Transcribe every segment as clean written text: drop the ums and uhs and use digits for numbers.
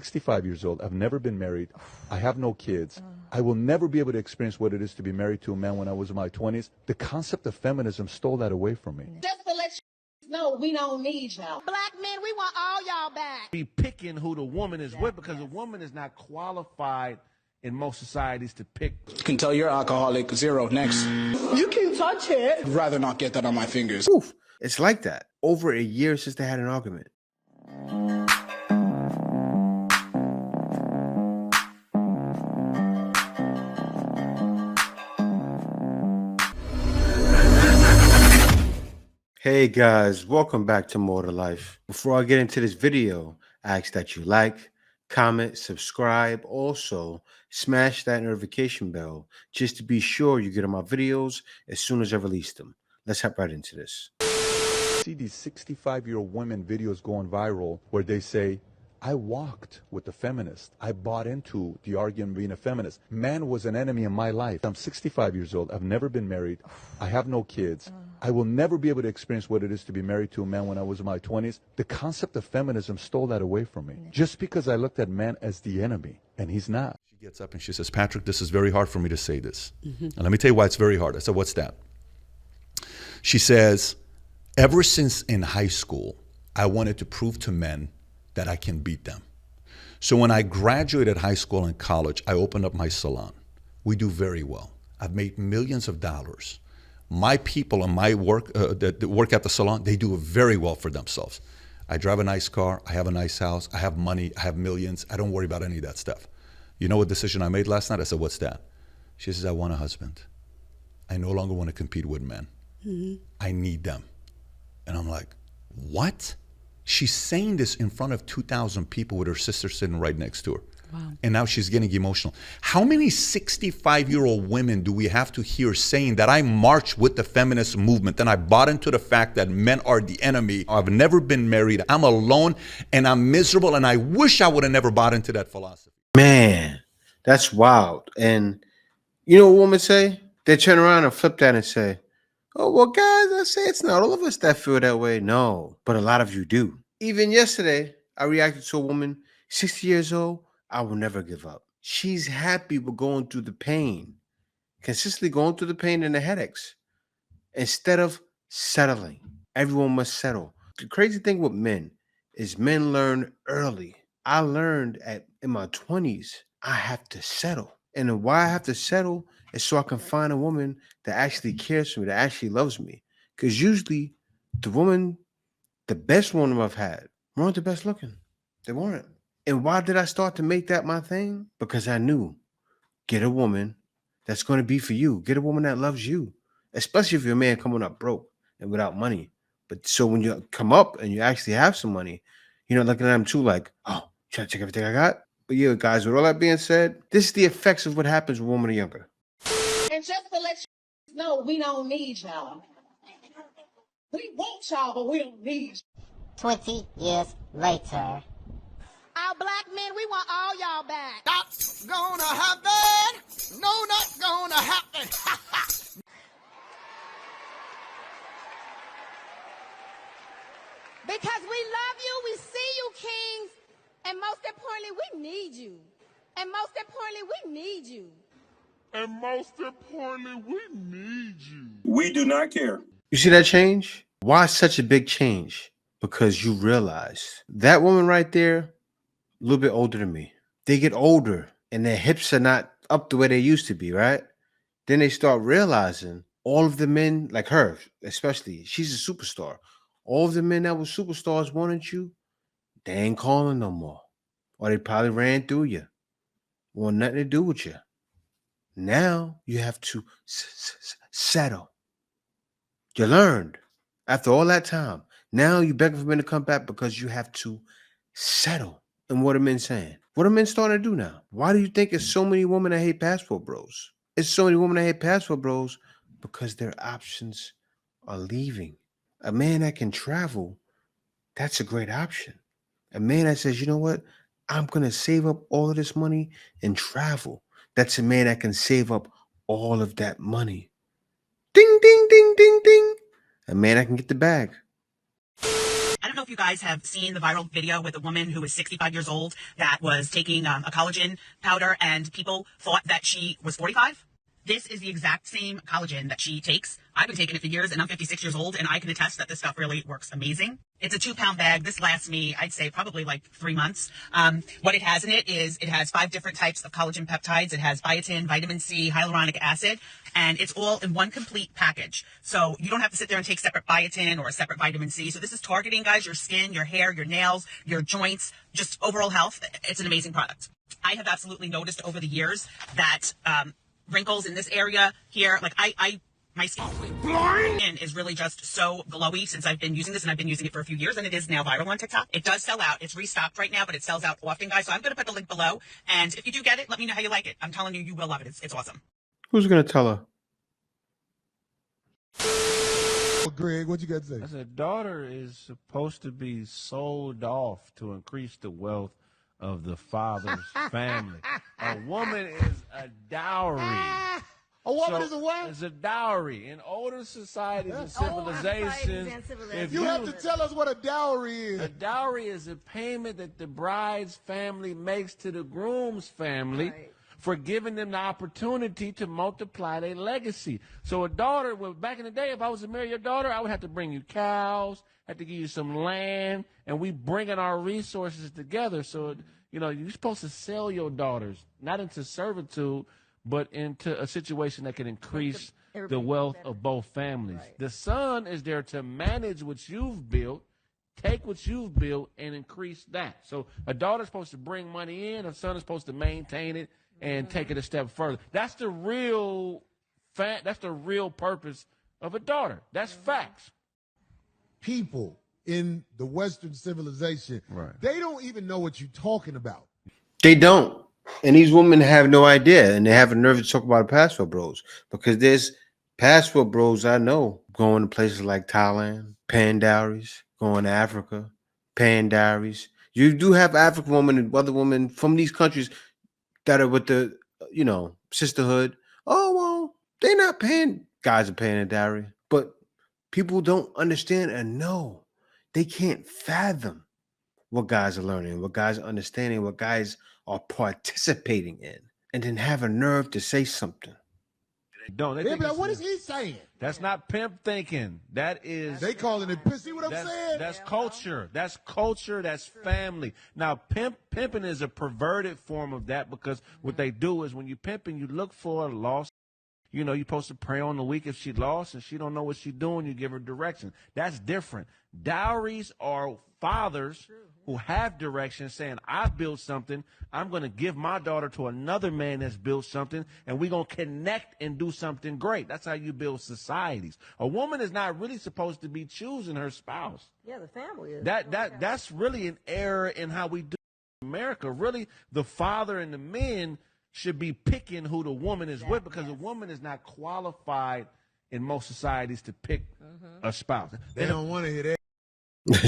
65 years old. I've never been married. I have no kids. I will never be able to experience what it is to be married to a man when I was in my 20s. The concept of feminism stole that away from me. Just to let you know, we don't need y'all. Black men, we want all y'all back. Be picking who the woman is with because a woman is not qualified in most societies to pick. You can tell you're alcoholic. 0 next. You can touch it. I'd rather not get that on my fingers. Oof. It's like that. Over a year since they had an argument. Hey guys, welcome back to More to Life. Before I get into this video, I ask that you like, comment, subscribe. Also, smash that notification bell just to be sure you get on my videos as soon as I release them. Let's hop right into this. See these 65-year-old women videos going viral where they say, I walked with the feminist. I bought into the argument of being a feminist. Man was an enemy in my life. I'm 65 years old. I've never been married. I have no kids. I will never be able to experience what it is to be married to a man when I was in my 20s. The concept of feminism stole that away from me. Just because I looked at man as the enemy, and he's not. She gets up and she says, Patrick, this is very hard for me to say this. And let me tell you why it's very hard. I said, what's that? She says, ever since in high school, I wanted to prove to men that I can beat them. So when I graduated high school and college, I opened up my salon. We do very well. I've made millions of dollars. My people and my work that work at the salon, they do very well for themselves. I drive a nice car. I have a nice house. I have money. I have millions. I don't worry about any of that stuff. You know what decision I made last night? I said, what's that? She says, I want a husband. I no longer want to compete with men. I need them. And I'm like, what? She's saying this in front of 2,000 people with her sister sitting right next to her. Wow. And now she's getting emotional. How many 65-year-old women do we have to hear saying that I marched with the feminist movement and I bought into the fact that men are the enemy? I've never been married. I'm alone and I'm miserable and I wish I would have never bought into that philosophy. Man, that's wild. And you know what women say? They turn around and flip that and say, oh, well, guys, I say it's not all of us that feel that way. No, but a lot of you do. Even yesterday, I reacted to a woman, 60 years old. I will never give up. She's happy with going through the pain, consistently going through the pain and the headaches, instead of settling. Everyone must settle. The crazy thing with men is men learn early. I learned in my 20s, I have to settle. And then why I have to settle is so I can find a woman that actually cares for me, that actually loves me. Because usually the best woman I've had, weren't the best looking. They weren't. And why did I start to make that my thing? Because I knew, get a woman that's going to be for you. Get a woman that loves you, especially if you're a man coming up broke and without money. But so when you come up and you actually have some money, you're not looking at them too like, oh, trying to check everything I got. But yeah, guys, with all that being said, this is the effects of what happens when women are younger. And just to let you know, we don't need y'all. We want y'all, but we don't need you. 20 years later. Our black men, we want all y'all back. Not gonna happen. No, not gonna happen. Because we love you, we see you, kings, and most importantly, we need you. And most importantly, we need you. And most importantly, we need you. We do not care. You see that change? Why such a big change? Because you realize that woman right there, a little bit older than me. They get older and their hips are not up the way they used to be, right? Then they start realizing all of the men, like her, especially, she's a superstar. All of the men that were superstars wanted you, they ain't calling no more. Or they probably ran through you. Want nothing to do with you. Now you have to settle. You learned after all that time. Now you begging for men to come back because you have to settle. And what are men saying? What are men starting to do now? Why do you think there's so many women that hate passport bros? It's so many women that hate passport bros because their options are leaving. A man that can travel, that's a great option. A man that says, you know what? I'm going to save up all of this money and travel. That's a man that can save up all of that money. Ding, ding, ding, ding, ding. A man that can get the bag. I don't know if you guys have seen the viral video with a woman who was 65 years old that was taking a collagen powder, and people thought that she was 45. This is the exact same collagen that she takes. I've been taking it for years, and I'm 56 years old, and I can attest that this stuff really works amazing. It's a 2-pound bag. This lasts me, I'd say, probably like 3 months. What it has in it is it has 5 different types of collagen peptides. It has biotin, vitamin C, hyaluronic acid, and it's all in one complete package. So you don't have to sit there and take separate biotin or a separate vitamin C. So this is targeting, guys, your skin, your hair, your nails, your joints, just overall health. It's an amazing product. I have absolutely noticed over the years that wrinkles in this area here, like my skin is really just so glowy since I've been using this, and I've been using it for a few years, and it is now viral on TikTok. It does sell out. It's restocked right now, but it sells out often, guys. So I'm going to put the link below, and if you do get it, let me know how you like it. I'm telling you, you will love it. It's awesome. Who's going to tell her? Greg, what you got to say? I said, daughter is supposed to be sold off to increase the wealth of the father's family. A woman is a dowry. A woman is a what? It's a dowry. In older societies and civilizations, if you have to tell us what a dowry is. A dowry is a payment that the bride's family makes to the groom's family for giving them the opportunity to multiply their legacy. So a daughter, well, back in the day, if I was to marry your daughter, I would have to bring you cows, have to give you some land, and we bringing our resources together. So, you know, you're supposed to sell your daughters, not into servitude, but into a situation that can increase the wealth of both families. Right. The son is there to manage what you've built, take what you've built, and increase that. So a daughter's supposed to bring money in, a son is supposed to maintain it and take it a step further. That's the real purpose of a daughter. That's facts. People in the Western civilization, they don't even know what you're talking about. They don't. And these women have no idea, and they have a nerve to talk about passport bros, because there's passport bros I know going to places like Thailand, paying dowries, going to Africa, paying dowries. You do have African women and other women from these countries that are with the, you know, sisterhood. Oh, well, they're not paying. Guys are paying a dowry, but people don't understand and know. They can't fathom what guys are learning, what guys are understanding, what guys are participating in, and then have a nerve to say something. Don't they? Be like, what is he saying? That's not pimp thinking. That is. They calling it. See what I'm saying? That's culture. That's culture. That's family. Now, pimping is a perverted form of that, because what they do is when you pimping, you look for a lost. You know, you're supposed to pray on the week if she lost and she don't know what she's doing, you give her direction. That's different. Dowries are fathers who have direction, saying, I built something, I'm going to give my daughter to another man that's built something, and we're going to connect and do something great. That's how you build societies. A woman is not really supposed to be choosing her spouse. Yeah, the family is. That's really an error in how we do in America. Really, the father and the men should be picking who the woman is with, because a woman is not qualified in most societies to pick a spouse. They don't want to hear that.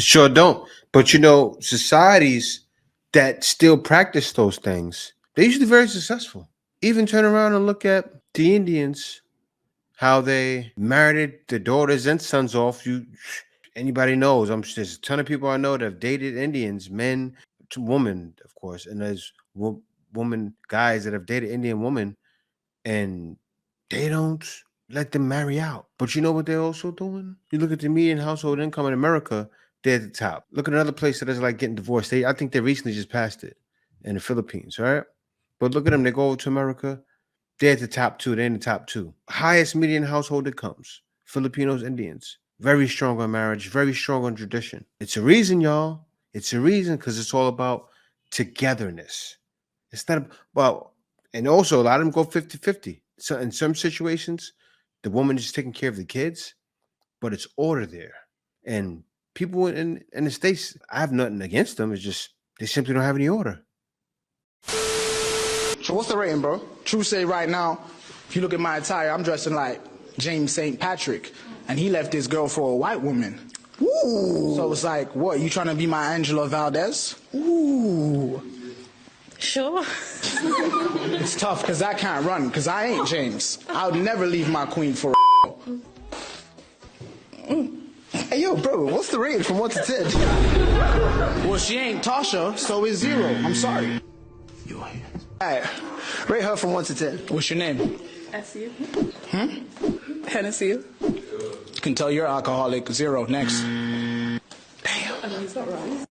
Sure don't. But you know, societies that still practice those things, they're usually very successful. Even turn around and look at the Indians, how they married their daughters and sons off. Anybody knows, there's a ton of people I know that have dated Indians, men to women, of course, and there's guys that have dated Indian women, and they don't let them marry out. But you know what they're also doing? You look at the median household income in America, they're at the top. Look at another place that is like getting divorced. I think they recently just passed it in the Philippines, right? But look at them. They go over to America. They're at the top 2. They're in the top 2. Highest median household incomes. Filipinos, Indians. Very strong on marriage. Very strong on tradition. It's a reason, y'all. It's a reason, because it's all about togetherness. It's not about, and also a lot of them go 50-50. So in some situations, the woman is taking care of the kids, but it's order there. And people in the States, I have nothing against them. It's just they simply don't have any order. So what's the rating, bro? True say right now, if you look at my attire, I'm dressing like James St. Patrick, and he left his girl for a white woman. Ooh. So it's like, what, you trying to be my Angela Valdez? Ooh. Sure. It's tough because I can't run, because I ain't James. I would never leave my queen for a. Hey, Hey, yo, bro, what's the rating from 1 to 10? Well, she ain't Tasha, so it's 0. I'm sorry. Your hands. All right, rate her from 1 to 10. What's your name? SU. Hennessy. Can tell you're alcoholic. 0. Next. Damn. I know he's not wrong.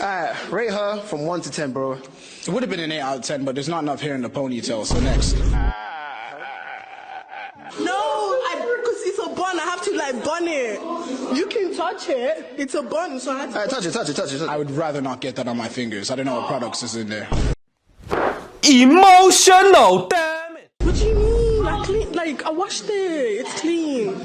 Alright, rate her from 1 to 10, bro. It would have been an 8 out of 10, but there's not enough hair in the ponytail, so next. No, because it's a bun. I have to like bun it. You can touch it. It's a bun, so I have to. Alright, touch it. I would rather not get that on my fingers. I don't know what products is in there. Emotional, damn it! What do you mean? I clean. Like I washed it. It's clean.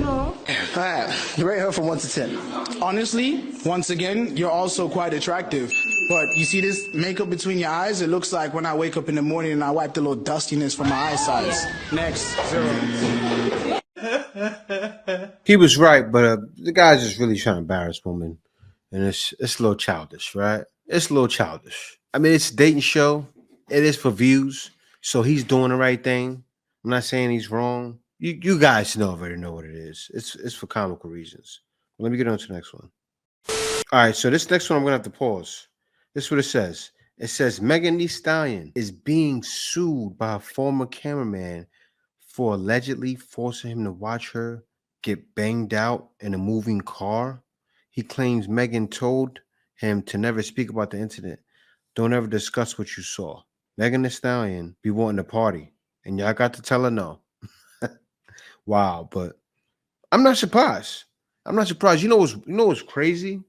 No. Alright, rate her from 1 to 10. Honestly, once again, you're also quite attractive. But you see this makeup between your eyes? It looks like when I wake up in the morning and I wipe the little dustiness from my eyesides. Next, 0. He was right, but the guy's just really trying to embarrass women. And it's a little childish, right? It's a little childish. I mean, it's a dating show. It is for views. So he's doing the right thing. I'm not saying he's wrong. You guys already know what it is. It's for comical reasons. Let me get on to the next one. All right, so this next one I'm going to have to pause. This is what it says. It says Megan Thee Stallion is being sued by a former cameraman for allegedly forcing him to watch her get banged out in a moving car. He claims Megan told him to never speak about the incident. Don't ever discuss what you saw. Megan Thee Stallion be wanting to party, and y'all got to tell her no. Wow, but I'm not surprised. I'm not surprised. You know what's crazy?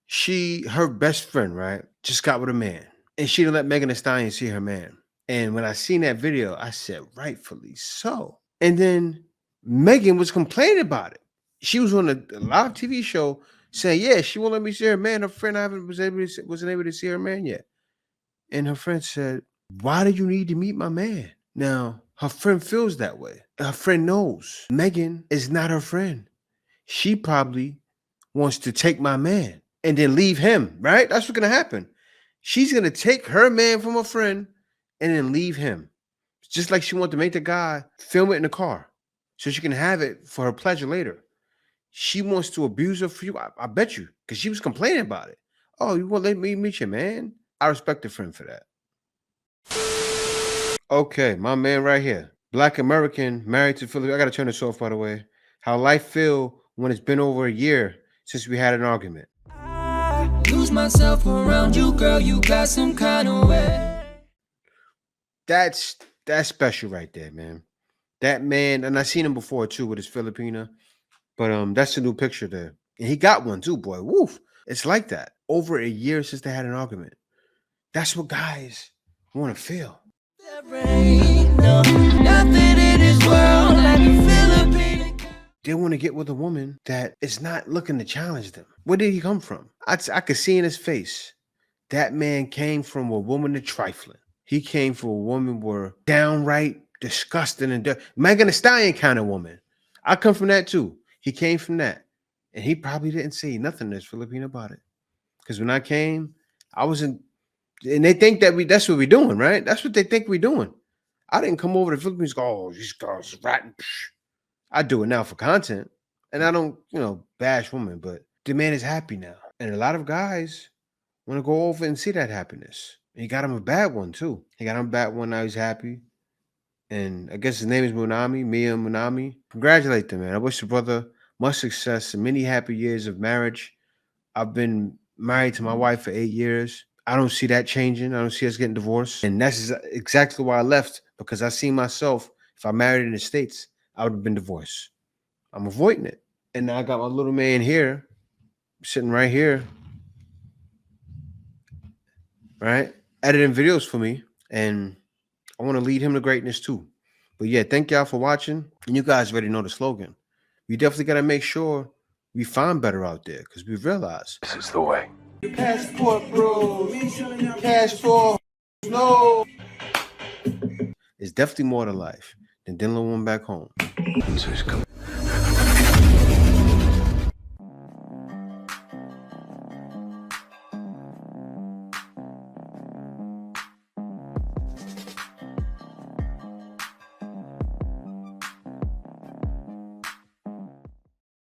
Her best friend, right, just got with a man. And she didn't let Megan Thee Stallion see her man. And when I seen that video, I said, rightfully so. And then Megan was complaining about it. She was on a live TV show saying, yeah, she won't let me see her man. Her friend wasn't able to see her man yet. And her friend said, why did you need to meet my man? Now, her friend feels that way. Her friend knows Megan is not her friend. She probably wants to take my man and then leave him, right? That's what's going to happen. She's going to take her man from her friend and then leave him. Just like she wanted to make the guy film it in the car so she can have it for her pleasure later. She wants to abuse her for you. I bet you, because she was complaining about it. Oh, you won't let me meet your man? I respect a friend for that. Okay, my man right here. Black American, married to Filipina. I got to turn this off, by the way. How life feel when it's been over a year since we had an argument. I lose myself around you, girl. You got some kind of way. That's special right there, man. That man, and I seen him before too with his Filipina, but that's a new picture there. And he got one too, boy. Woof. It's like that. Over a year since they had an argument. That's what guys want to feel. Nothing in this world like a Filipina. They want to get with a woman that is not looking to challenge them. Where did he come from? I could see in his face. That man came from a woman of trifling. He came from a woman were downright disgusting and Megan Thee Stallion kind of woman. I come from that too. He came from that. And he probably didn't say nothing to this Filipino about it. Because when I came, I wasn't, and they think that that's what we're doing, right? That's what they think we're doing. I didn't come over to the Philippines and go, oh, these girls are ratting. I do it now for content. And I don't, bash women, but the man is happy now. And a lot of guys want to go over and see that happiness. And he got him a bad one too. He got him a bad one, now he's happy. And I guess his name is Mia Munami. Congratulate them, man. I wish the brother much success and many happy years of marriage. I've been married to my wife for 8 years. I don't see that changing. I don't see us getting divorced. And that's exactly why I left, because I see myself, if I married in the States, I would have been divorced. I'm avoiding it. And now I got my little man here, sitting right here, right? Editing videos for me. And I want to lead him to greatness too. But yeah, thank y'all for watching. And you guys already know the slogan. We definitely got to make sure we find better out there, because we realize this is the way. Passport, bro. Passport. No. It's definitely more to life than dealing with one back home.